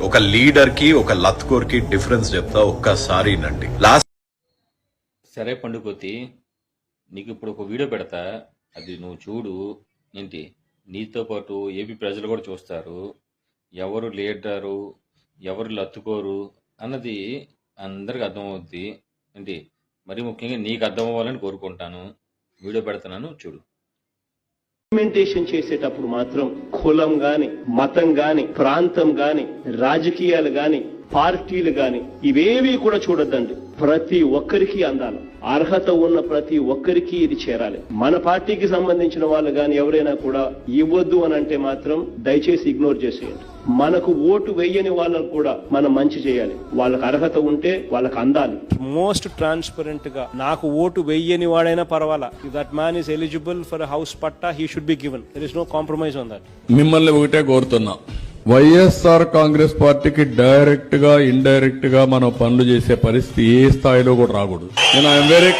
ఒక లీడర్ కి ఒక లత్కోర్ కి డిఫరెన్స్ చెప్తా, ఒక్కసారి నండి. సరే పండుకోతి, నీకు ఇప్పుడు ఒక వీడియో పెడతా, అది నువ్వు చూడు. ఏంటి, నీతో పాటు ఏపీ ప్రజలు కూడా చూస్తారు. ఎవరు లీడరు, ఎవరు లత్తుకోరు అన్నది అందరికి అర్థమవుద్ది. ఏంటి, మరి ముఖ్యంగా నీకు అర్థం అవ్వాలని కోరుకుంటాను. వీడియో పెడతాను, చూడు. ఇంప్లిమెంటేషన్ చేసేటప్పుడు మాత్రం కులం గాని, మతం గాని, ప్రాంతం గాని, రాజకీయాలు గాని, పార్టీలు గాని ఇవేవి కూడా చూడొద్దండి. ప్రతి ఒక్కరికి అందాలి. అర్హత ఉన్న ప్రతి ఒక్కరికి ఇది చేరాలి. మన పార్టీకి సంబంధించిన వాళ్ళు గాని ఎవరైనా కూడా ఇవ్వద్దు అని అంటే మాత్రం దయచేసి ఇగ్నోర్ చేసేయండి. మనకు ఓటు వేయని వాళ్ళకు కూడా మనం మంచి చేయాలి. వాళ్ళకి అర్హత ఉంటే వాళ్ళకి అందాలి. మోస్ట్ ట్రాన్స్పరెంట్ గా నాకు ఓటు వేయని వాడైనా పర్వాలా, that man is eligible for house పట్టా, he should be given. There is no compromise on that. మిమ్మల్ని ఒకటే కోరుతున్నా, వైఎస్ఆర్ కాంగ్రెస్ పార్టీకి డైరెక్ట్ గా ఇండైరెక్ట్ గా మనం పనులు చేసే పరిస్థితి ఏ స్థాయిలో కూడా రాకూడదు. నేను ఐఎమ్ వెరీ